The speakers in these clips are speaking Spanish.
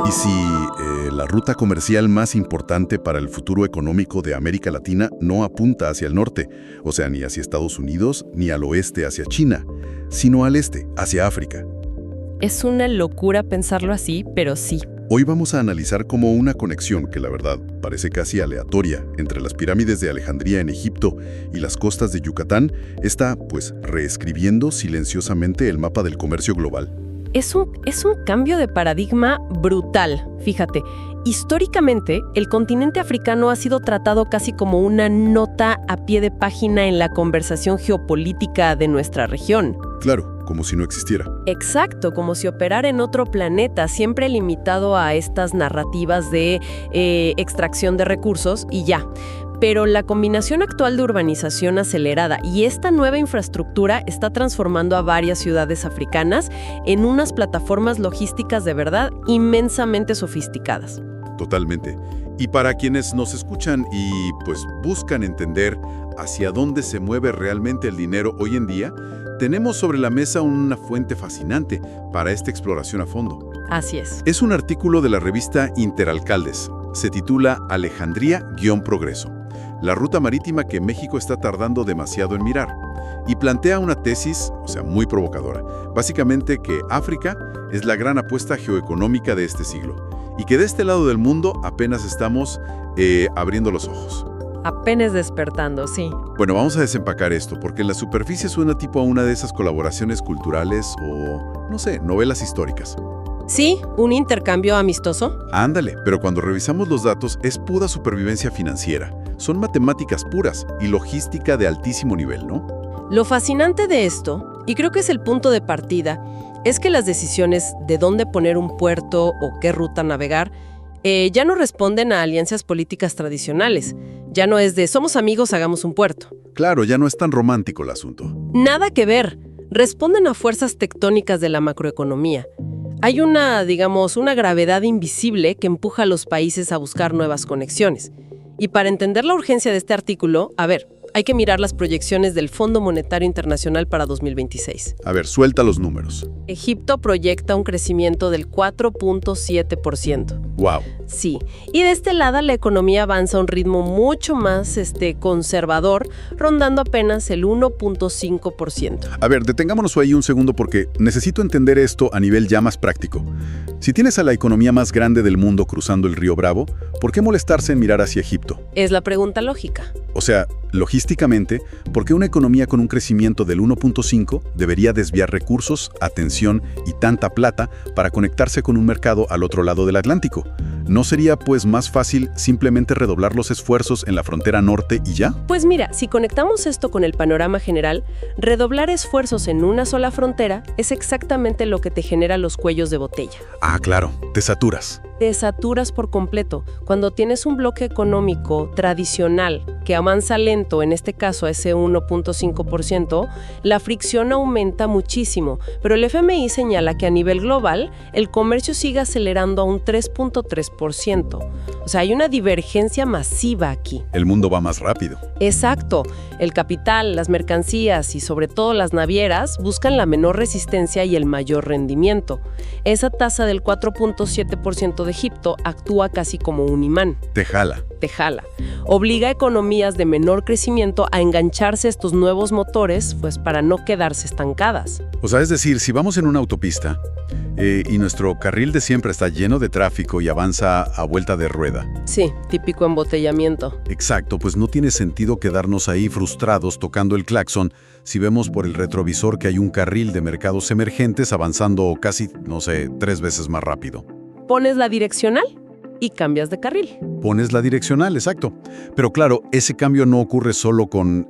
Y si la ruta comercial más importante para el futuro económico de América Latina no apunta hacia el norte, o sea, ni hacia Estados Unidos, ni al oeste hacia China, sino al este, hacia África. Es una locura pensarlo así, pero sí. Hoy vamos a analizar cómo una conexión que la verdad parece casi aleatoria entre las pirámides de Alejandría en Egipto y las costas de Yucatán está, pues, reescribiendo silenciosamente el mapa del comercio global. Es un cambio de paradigma brutal. Fíjate, históricamente el continente africano ha sido tratado casi como una nota a pie de página en la conversación geopolítica de nuestra región. Claro, como si no existiera. Exacto, como si operara en otro planeta, siempre limitado a estas narrativas de extracción de recursos y ya. Pero la combinación actual de urbanización acelerada y esta nueva infraestructura está transformando a varias ciudades africanas en unas plataformas logísticas de verdad inmensamente sofisticadas. Totalmente. Y para quienes nos escuchan y pues buscan entender hacia dónde se mueve realmente el dinero hoy en día, tenemos sobre la mesa una fuente fascinante para esta exploración a fondo. Así es. Es un artículo de la revista Interalcaldes. Se titula Alejandría-Progreso. La ruta marítima que México está tardando demasiado en mirar. Y plantea una tesis, o sea, muy provocadora. Básicamente que África es la gran apuesta geoeconómica de este siglo. Y que de este lado del mundo apenas estamos abriendo los ojos. Apenas despertando, sí. Bueno, vamos a desempacar esto, porque en la superficie suena tipo a una de esas colaboraciones culturales o, no sé, novelas históricas. Sí, un intercambio amistoso. Ándale, pero cuando revisamos los datos es pura supervivencia financiera. Son matemáticas puras y logística de altísimo nivel, ¿no? Lo fascinante de esto, y creo que es el punto de partida, es que las decisiones de dónde poner un puerto o qué ruta navegar ya no responden a alianzas políticas tradicionales. Ya no es de somos amigos, hagamos un puerto. Claro, ya no es tan romántico el asunto. Nada que ver. Responden a fuerzas tectónicas de la macroeconomía. Hay una gravedad invisible que empuja a los países a buscar nuevas conexiones. Y para entender la urgencia de este artículo, hay que mirar las proyecciones del Fondo Monetario Internacional para 2026. A ver, suelta los números. Egipto proyecta un crecimiento del 4.7%. ¡Wow! Sí, y de este lado la economía avanza a un ritmo mucho más conservador, rondando apenas el 1.5%. A ver, detengámonos ahí un segundo porque necesito entender esto a nivel ya más práctico. Si tienes a la economía más grande del mundo cruzando el río Bravo, ¿por qué molestarse en mirar hacia Egipto? Es la pregunta lógica. O sea, logísticamente, ¿por qué una economía con un crecimiento del 1.5 debería desviar recursos, atención y tanta plata para conectarse con un mercado al otro lado del Atlántico? ¿No sería, pues, más fácil simplemente redoblar los esfuerzos en la frontera norte y ya? Pues mira, si conectamos esto con el panorama general, redoblar esfuerzos en una sola frontera es exactamente lo que te genera los cuellos de botella. Ah, claro, te saturas. Te saturas por completo. Cuando tienes un bloque económico tradicional que avanza lento, en este caso a ese 1.5%, la fricción aumenta muchísimo. Pero el FMI señala que a nivel global, el comercio sigue acelerando a un 3.3%. O sea, hay una divergencia masiva aquí. El mundo va más rápido. Exacto. El capital, las mercancías y sobre todo las navieras buscan la menor resistencia y el mayor rendimiento. Esa tasa del 4.7% de Egipto actúa casi como un imán. Te jala. Obliga a economías de menor crecimiento a engancharse a estos nuevos motores, pues para no quedarse estancadas. O sea, es decir, si vamos en una autopista y nuestro carril de siempre está lleno de tráfico y avanza a vuelta de rueda. Sí, típico embotellamiento. Exacto, pues no tiene sentido quedarnos ahí frustrados tocando el claxon si vemos por el retrovisor que hay un carril de mercados emergentes avanzando casi, 3 veces más rápido. Pones la direccional y cambias de carril. Pones la direccional, exacto. Pero claro, ese cambio no ocurre solo con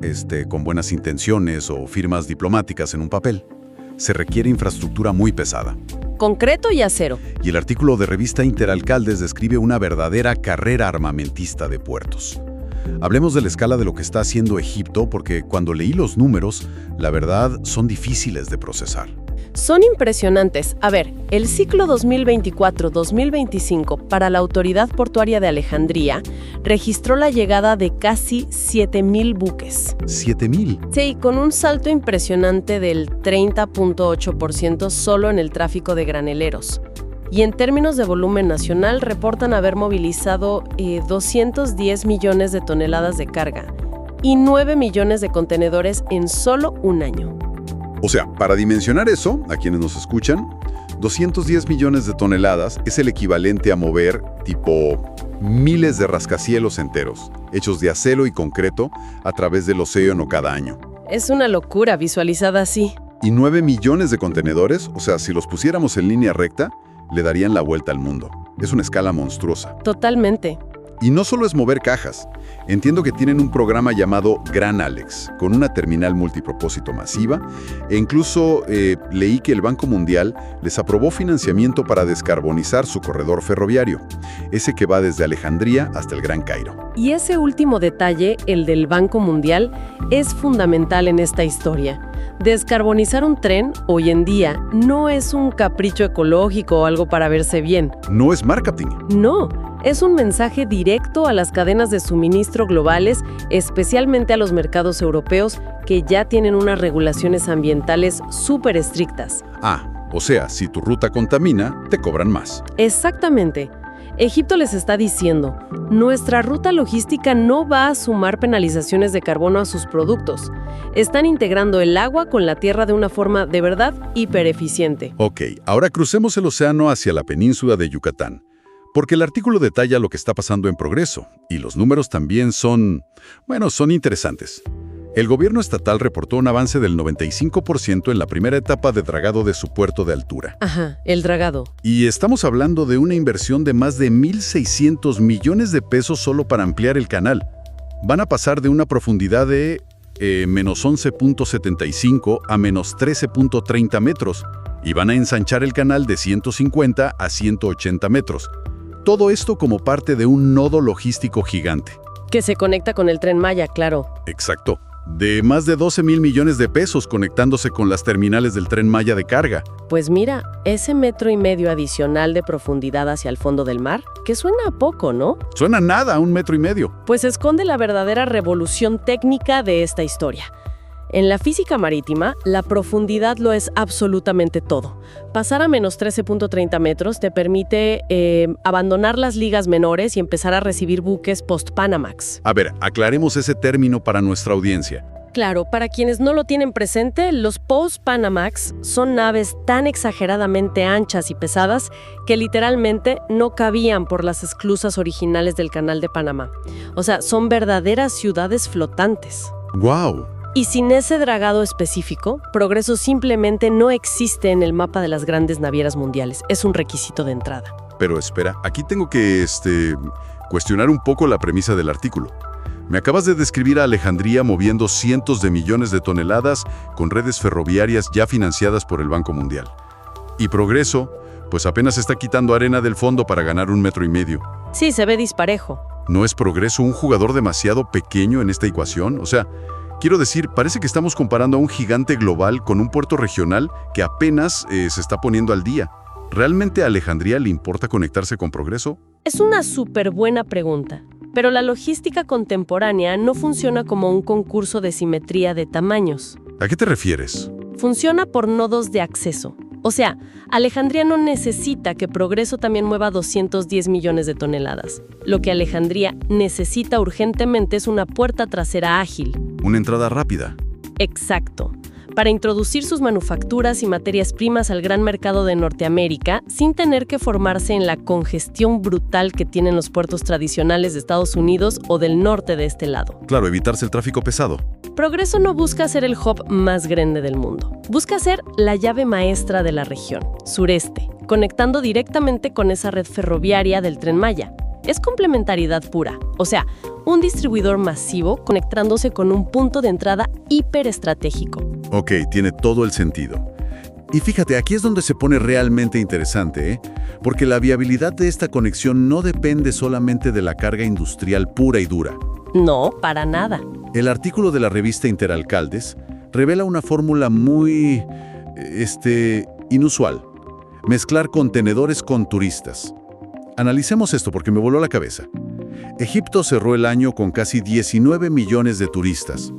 buenas intenciones o firmas diplomáticas en un papel. Se requiere infraestructura muy pesada. Concreto y acero. Y el artículo de revista Interalcaldes describe una verdadera carrera armamentista de puertos. Hablemos de la escala de lo que está haciendo Egipto, porque cuando leí los números, la verdad, son difíciles de procesar. Son impresionantes. El ciclo 2024-2025 para la Autoridad Portuaria de Alejandría registró la llegada de casi 7,000 buques. ¿7,000? Sí, con un salto impresionante del 30.8% solo en el tráfico de graneleros. Y en términos de volumen nacional, reportan haber movilizado 210 millones de toneladas de carga y 9 millones de contenedores en solo un año. O sea, para dimensionar eso, a quienes nos escuchan, 210 millones de toneladas es el equivalente a mover tipo miles de rascacielos enteros, hechos de acero y concreto, a través del océano cada año. Es una locura visualizada así. Y 9 millones de contenedores, o sea, si los pusiéramos en línea recta, le darían la vuelta al mundo. Es una escala monstruosa. Totalmente. Y no solo es mover cajas. Entiendo que tienen un programa llamado Gran Alex, con una terminal multipropósito masiva, e incluso leí que el Banco Mundial les aprobó financiamiento para descarbonizar su corredor ferroviario, ese que va desde Alejandría hasta el Gran Cairo. Y ese último detalle, el del Banco Mundial, es fundamental en esta historia. Descarbonizar un tren, hoy en día, no es un capricho ecológico o algo para verse bien. No es marketing. No, es un mensaje directo a las cadenas de suministro globales, especialmente a los mercados europeos, que ya tienen unas regulaciones ambientales súper estrictas. O sea, si tu ruta contamina, te cobran más. Exactamente. Egipto les está diciendo, nuestra ruta logística no va a sumar penalizaciones de carbono a sus productos. Están integrando el agua con la tierra de una forma de verdad hipereficiente. Ok, ahora crucemos el océano hacia la península de Yucatán, porque el artículo detalla lo que está pasando en Progreso, y los números también son interesantes. El gobierno estatal reportó un avance del 95% en la primera etapa de dragado de su puerto de altura. Ajá, el dragado. Y estamos hablando de una inversión de más de 1.600 millones de pesos solo para ampliar el canal. Van a pasar de una profundidad de menos 11.75 a menos 13.30 metros, y van a ensanchar el canal de 150 a 180 metros. Todo esto como parte de un nodo logístico gigante. Que se conecta con el Tren Maya, claro. Exacto. De más de 12,000 millones de pesos conectándose con las terminales del Tren Maya de carga. Pues mira, ese 1,5 metros adicional de profundidad hacia el fondo del mar, que suena a poco, ¿no? Suena nada, 1,5 metros. Pues esconde la verdadera revolución técnica de esta historia. En la física marítima, la profundidad lo es absolutamente todo. Pasar a menos 13.30 metros te permite abandonar las ligas menores y empezar a recibir buques post-Panamax. A ver, aclaremos ese término para nuestra audiencia. Claro, para quienes no lo tienen presente, los post-Panamax son naves tan exageradamente anchas y pesadas que literalmente no cabían por las esclusas originales del Canal de Panamá. O sea, son verdaderas ciudades flotantes. ¡Guau! Y sin ese dragado específico, Progreso simplemente no existe en el mapa de las grandes navieras mundiales. Es un requisito de entrada. Pero espera, aquí tengo que cuestionar un poco la premisa del artículo. Me acabas de describir a Alejandría moviendo cientos de millones de toneladas con redes ferroviarias ya financiadas por el Banco Mundial. Y Progreso, pues apenas está quitando arena del fondo para ganar 1,5 metros. Sí, se ve disparejo. ¿No es Progreso un jugador demasiado pequeño en esta ecuación? O sea, quiero decir, parece que estamos comparando a un gigante global con un puerto regional que apenas se está poniendo al día. ¿Realmente a Alejandría le importa conectarse con Progreso? Es una súper buena pregunta, pero la logística contemporánea no funciona como un concurso de simetría de tamaños. ¿A qué te refieres? Funciona por nodos de acceso. O sea, Alejandría no necesita que Progreso también mueva 210 millones de toneladas. Lo que Alejandría necesita urgentemente es una puerta trasera ágil. Una entrada rápida. Exacto. Para introducir sus manufacturas y materias primas al gran mercado de Norteamérica sin tener que formarse en la congestión brutal que tienen los puertos tradicionales de Estados Unidos o del norte de este lado. Claro, evitarse el tráfico pesado. Progreso no busca ser el hub más grande del mundo. Busca ser la llave maestra de la región, sureste, conectando directamente con esa red ferroviaria del Tren Maya. Es complementariedad pura, o sea, un distribuidor masivo conectándose con un punto de entrada hiperestratégico. Ok, tiene todo el sentido. Y fíjate, aquí es donde se pone realmente interesante, ¿eh? Porque la viabilidad de esta conexión no depende solamente de la carga industrial pura y dura. No, para nada. El artículo de la revista Interalcaldes revela una fórmula muy, inusual. Mezclar contenedores con turistas. Analicemos esto porque me voló la cabeza. Egipto cerró el año con casi 19 millones de turistas,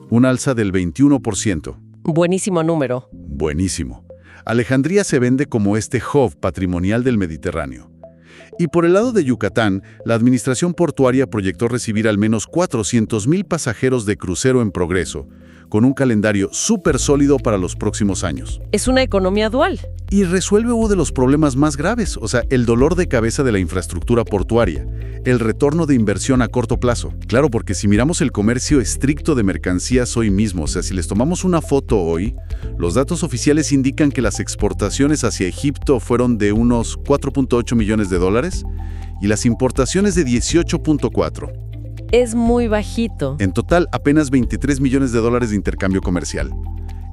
un alza del 21%. Buenísimo número. Buenísimo. Alejandría se vende como este hub patrimonial del Mediterráneo. Y por el lado de Yucatán, la administración portuaria proyectó recibir al menos 400,000 pasajeros de crucero en progreso, con un calendario súper sólido para los próximos años. Es una economía dual. Y resuelve uno de los problemas más graves, o sea, el dolor de cabeza de la infraestructura portuaria, el retorno de inversión a corto plazo. Claro, porque si miramos el comercio estricto de mercancías hoy mismo, o sea, si les tomamos una foto hoy, los datos oficiales indican que las exportaciones hacia Egipto fueron de unos 4.8 millones de dólares y las importaciones de 18.4. Es muy bajito. En total, apenas 23 millones de dólares de intercambio comercial.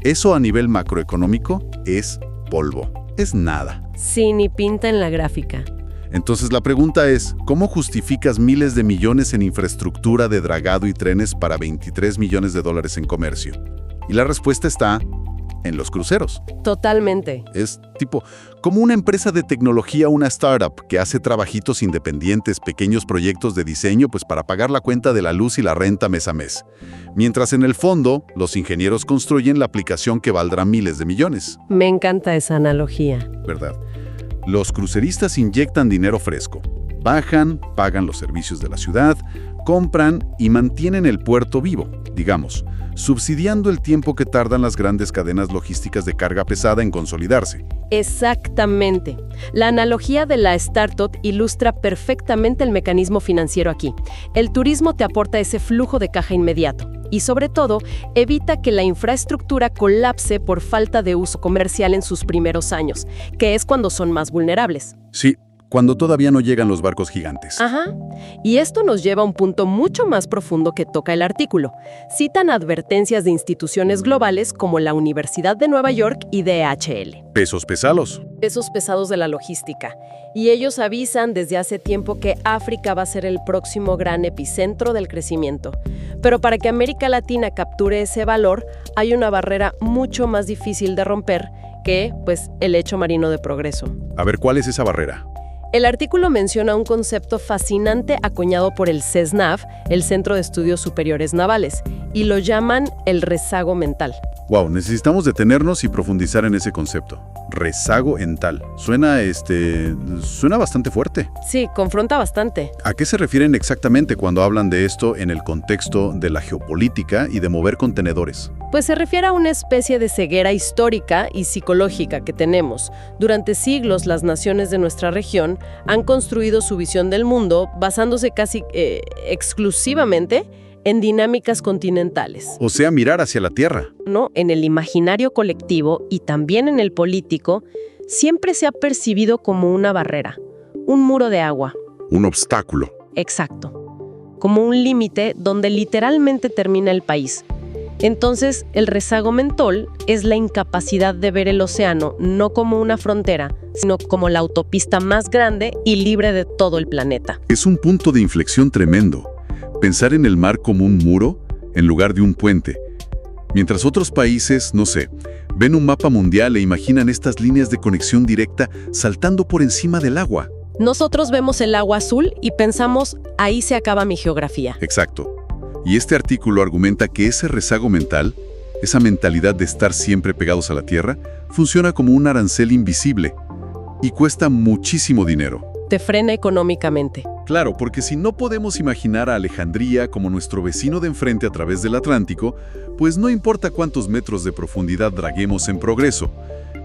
Eso a nivel macroeconómico es polvo. Es nada. Sí, ni pinta en la gráfica. Entonces la pregunta es, ¿cómo justificas miles de millones en infraestructura de dragado y trenes para 23 millones de dólares en comercio? Y la respuesta está en los cruceros. Totalmente. Es tipo, como una empresa de tecnología, una startup que hace trabajitos independientes, pequeños proyectos de diseño, pues para pagar la cuenta de la luz y la renta mes a mes. Mientras en el fondo, los ingenieros construyen la aplicación que valdrá miles de millones. Me encanta esa analogía. ¿Verdad? Los cruceristas inyectan dinero fresco. Bajan, pagan los servicios de la ciudad, compran y mantienen el puerto vivo, digamos, subsidiando el tiempo que tardan las grandes cadenas logísticas de carga pesada en consolidarse. Exactamente. La analogía de la startup ilustra perfectamente el mecanismo financiero aquí. El turismo te aporta ese flujo de caja inmediato y, sobre todo, evita que la infraestructura colapse por falta de uso comercial en sus primeros años, que es cuando son más vulnerables. Sí, cuando todavía no llegan los barcos gigantes. Ajá. Y esto nos lleva a un punto mucho más profundo que toca el artículo. Citan advertencias de instituciones globales como la Universidad de Nueva York y DHL. Pesos pesados. Pesos pesados de la logística. Y ellos avisan desde hace tiempo que África va a ser el próximo gran epicentro del crecimiento. Pero para que América Latina capture ese valor, hay una barrera mucho más difícil de romper que, pues, el lecho marino de progreso. A ver, ¿cuál es esa barrera? El artículo menciona un concepto fascinante acuñado por el CESNAV, el Centro de Estudios Superiores Navales, y lo llaman el rezago mental. Wow, necesitamos detenernos y profundizar en ese concepto. Rezago mental. Suena bastante fuerte. Sí, confronta bastante. ¿A qué se refieren exactamente cuando hablan de esto en el contexto de la geopolítica y de mover contenedores? Pues se refiere a una especie de ceguera histórica y psicológica que tenemos. Durante siglos, las naciones de nuestra región han construido su visión del mundo basándose casi exclusivamente en dinámicas continentales. O sea, mirar hacia la Tierra. ¿No? En el imaginario colectivo y también en el político, siempre se ha percibido como una barrera, un muro de agua. Un obstáculo. Exacto. Como un límite donde literalmente termina el país. Entonces, el rezago mental es la incapacidad de ver el océano no como una frontera, sino como la autopista más grande y libre de todo el planeta. Es un punto de inflexión tremendo. Pensar en el mar como un muro en lugar de un puente. Mientras otros países, no sé, ven un mapa mundial e imaginan estas líneas de conexión directa saltando por encima del agua. Nosotros vemos el agua azul y pensamos, ahí se acaba mi geografía. Exacto. Y este artículo argumenta que ese rezago mental, esa mentalidad de estar siempre pegados a la tierra, funciona como un arancel invisible y cuesta muchísimo dinero. Te frena económicamente. Claro, porque si no podemos imaginar a Alejandría como nuestro vecino de enfrente a través del Atlántico, pues no importa cuántos metros de profundidad draguemos en progreso,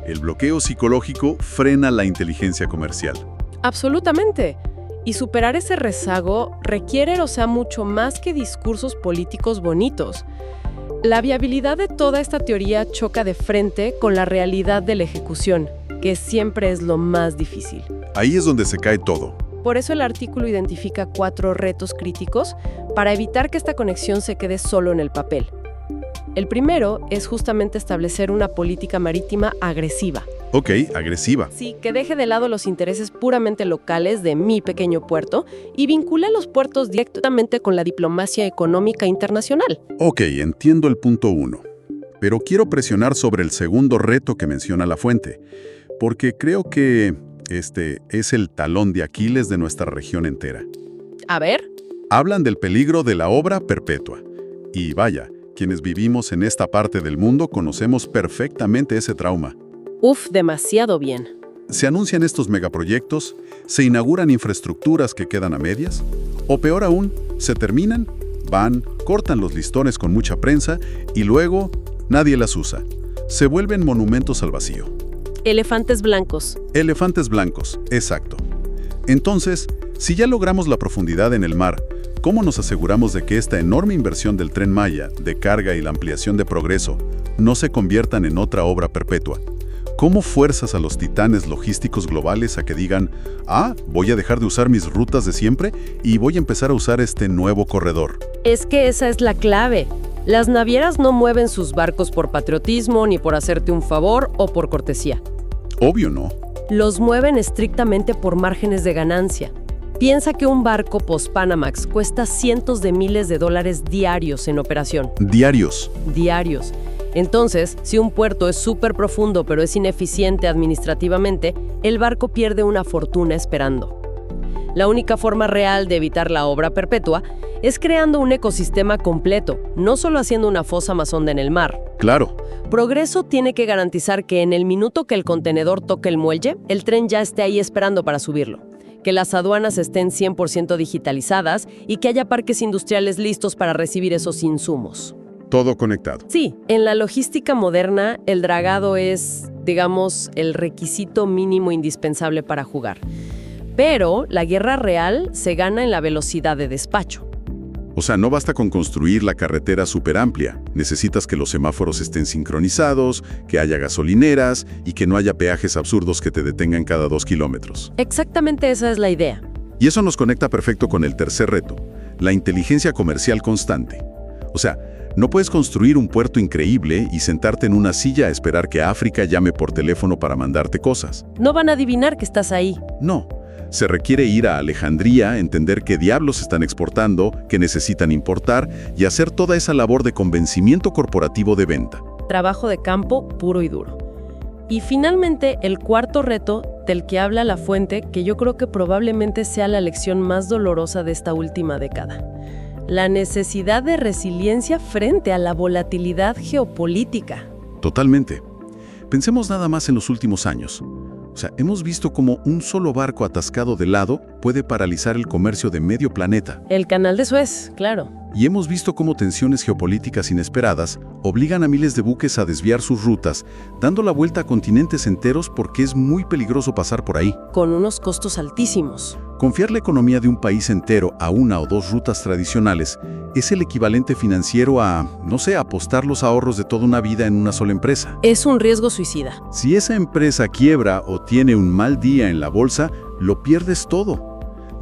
el bloqueo psicológico frena la inteligencia comercial. Absolutamente. Y superar ese rezago requiere, mucho más que discursos políticos bonitos. La viabilidad de toda esta teoría choca de frente con la realidad de la ejecución, que siempre es lo más difícil. Ahí es donde se cae todo. Por eso el artículo identifica 4 retos críticos para evitar que esta conexión se quede solo en el papel. El primero es justamente establecer una política marítima agresiva. Ok, agresiva. Sí, que deje de lado los intereses puramente locales de mi pequeño puerto y vincule a los puertos directamente con la diplomacia económica internacional. Ok, entiendo el punto 1. Pero quiero presionar sobre el segundo reto que menciona la fuente, porque creo que este es el talón de Aquiles de nuestra región entera. A ver. Hablan del peligro de la obra perpetua. Y vaya, quienes vivimos en esta parte del mundo conocemos perfectamente ese trauma. Uf, demasiado bien. Se anuncian estos megaproyectos, se inauguran infraestructuras que quedan a medias, o peor aún, se terminan, van, cortan los listones con mucha prensa y luego nadie las usa. Se vuelven monumentos al vacío. Elefantes blancos. Elefantes blancos, exacto. Entonces, si ya logramos la profundidad en el mar, ¿cómo nos aseguramos de que esta enorme inversión del Tren Maya, de carga y la ampliación de Progreso, no se conviertan en otra obra perpetua? ¿Cómo fuerzas a los titanes logísticos globales a que digan, voy a dejar de usar mis rutas de siempre y voy a empezar a usar este nuevo corredor? Es que esa es la clave. Las navieras no mueven sus barcos por patriotismo, ni por hacerte un favor o por cortesía. Obvio no. Los mueven estrictamente por márgenes de ganancia. Piensa que un barco post-Panamax cuesta cientos de miles de dólares diarios en operación. Diarios. Diarios. Entonces, si un puerto es súper profundo pero es ineficiente administrativamente, el barco pierde una fortuna esperando. La única forma real de evitar la obra perpetua es creando un ecosistema completo, no solo haciendo una fosa más honda en el mar. Claro. Progreso tiene que garantizar que en el minuto que el contenedor toque el muelle, el tren ya esté ahí esperando para subirlo, que las aduanas estén 100% digitalizadas y que haya parques industriales listos para recibir esos insumos. Todo conectado. Sí, en la logística moderna, el dragado es, digamos, el requisito mínimo indispensable para jugar. Pero la guerra real se gana en la velocidad de despacho. O sea, no basta con construir la carretera súper amplia. Necesitas que los semáforos estén sincronizados, que haya gasolineras y que no haya peajes absurdos que te detengan cada 2 kilómetros. Exactamente esa es la idea. Y eso nos conecta perfecto con el tercer reto, la inteligencia comercial constante. O sea, no puedes construir un puerto increíble y sentarte en una silla a esperar que África llame por teléfono para mandarte cosas. No van a adivinar que estás ahí. No. Se requiere ir a Alejandría, entender qué diablos están exportando, qué necesitan importar y hacer toda esa labor de convencimiento corporativo de venta. Trabajo de campo puro y duro. Y finalmente, el cuarto reto del que habla la fuente, que yo creo que probablemente sea la lección más dolorosa de esta última década. La necesidad de resiliencia frente a la volatilidad geopolítica. Totalmente. Pensemos nada más en los últimos años. O sea, hemos visto cómo un solo barco atascado de lado puede paralizar el comercio de medio planeta. El canal de Suez, claro. Y hemos visto cómo tensiones geopolíticas inesperadas obligan a miles de buques a desviar sus rutas, dando la vuelta a continentes enteros porque es muy peligroso pasar por ahí. Con unos costos altísimos. Confiar la economía de un país entero a una o dos rutas tradicionales es el equivalente financiero a, no sé, apostar los ahorros de toda una vida en una sola empresa. Es un riesgo suicida. Si esa empresa quiebra o tiene un mal día en la bolsa, lo pierdes todo.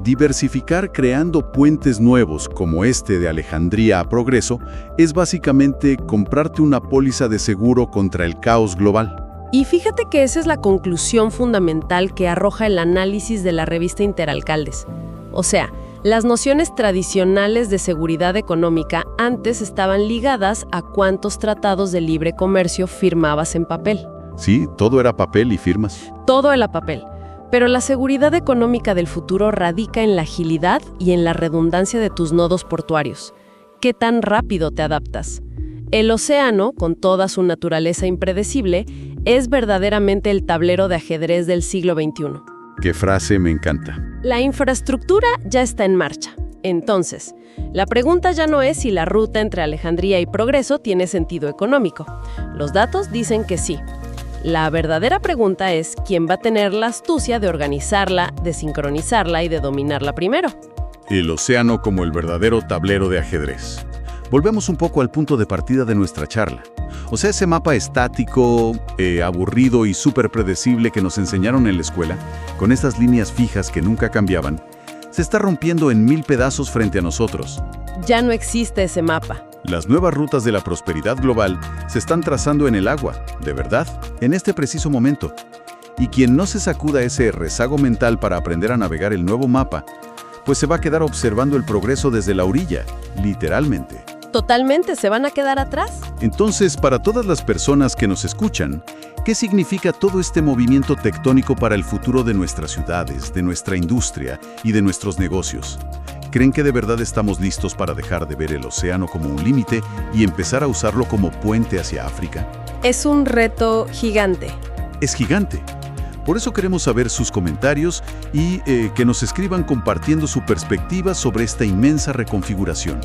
Diversificar creando puentes nuevos como este de Alejandría a Progreso es básicamente comprarte una póliza de seguro contra el caos global. Y fíjate que esa es la conclusión fundamental que arroja el análisis de la revista Interalcaldes. O sea, las nociones tradicionales de seguridad económica antes estaban ligadas a cuántos tratados de libre comercio firmabas en papel. Sí, todo era papel y firmas. Todo era papel. Pero la seguridad económica del futuro radica en la agilidad y en la redundancia de tus nodos portuarios. ¿Qué tan rápido te adaptas? El océano, con toda su naturaleza impredecible, es verdaderamente el tablero de ajedrez del siglo XXI. Qué frase me encanta. La infraestructura ya está en marcha. Entonces, la pregunta ya no es si la ruta entre Alejandría y Progreso tiene sentido económico. Los datos dicen que sí. La verdadera pregunta es quién va a tener la astucia de organizarla, de sincronizarla y de dominarla primero. El océano como el verdadero tablero de ajedrez. Volvemos un poco al punto de partida de nuestra charla. O sea, ese mapa estático, aburrido y súper predecible que nos enseñaron en la escuela, con estas líneas fijas que nunca cambiaban, se está rompiendo en 1000 pedazos frente a nosotros. Ya no existe ese mapa. Las nuevas rutas de la prosperidad global se están trazando en el agua, de verdad, en este preciso momento. Y quien no se sacuda ese rezago mental para aprender a navegar el nuevo mapa, pues se va a quedar observando el progreso desde la orilla, literalmente. Totalmente, ¿se van a quedar atrás? Entonces, para todas las personas que nos escuchan, ¿qué significa todo este movimiento tectónico para el futuro de nuestras ciudades, de nuestra industria y de nuestros negocios? ¿Creen que de verdad estamos listos para dejar de ver el océano como un límite y empezar a usarlo como puente hacia África? Es un reto gigante. es gigante. Por eso queremos saber sus comentarios y que nos escriban compartiendo su perspectiva sobre esta inmensa reconfiguración.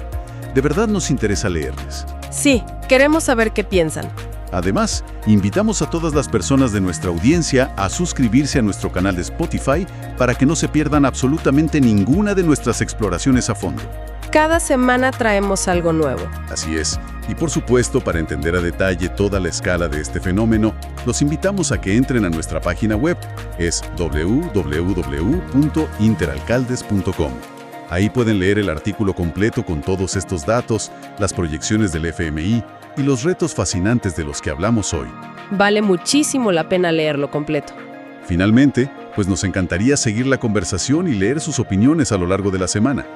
De verdad nos interesa leerles. Sí, queremos saber qué piensan. Además, invitamos a todas las personas de nuestra audiencia a suscribirse a nuestro canal de Spotify para que no se pierdan absolutamente ninguna de nuestras exploraciones a fondo. Cada semana traemos algo nuevo. Así es. Y por supuesto, para entender a detalle toda la escala de este fenómeno, los invitamos a que entren a nuestra página web. Es www.interalcaldes.com. Ahí pueden leer el artículo completo con todos estos datos, las proyecciones del FMI y los retos fascinantes de los que hablamos hoy. Vale muchísimo la pena leerlo completo. Finalmente, pues nos encantaría seguir la conversación y leer sus opiniones a lo largo de la semana.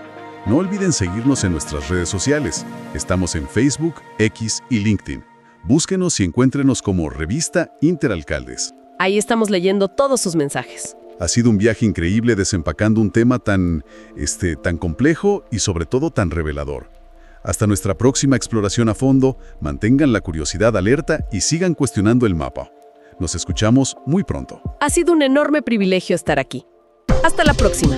No olviden seguirnos en nuestras redes sociales. Estamos en Facebook, X y LinkedIn. Búsquenos y encuéntrenos como Revista Interalcaldes. Ahí estamos leyendo todos sus mensajes. Ha sido un viaje increíble desempacando un tema tan complejo y sobre todo tan revelador. Hasta nuestra próxima exploración a fondo, mantengan la curiosidad alerta y sigan cuestionando el mapa. Nos escuchamos muy pronto. Ha sido un enorme privilegio estar aquí. Hasta la próxima.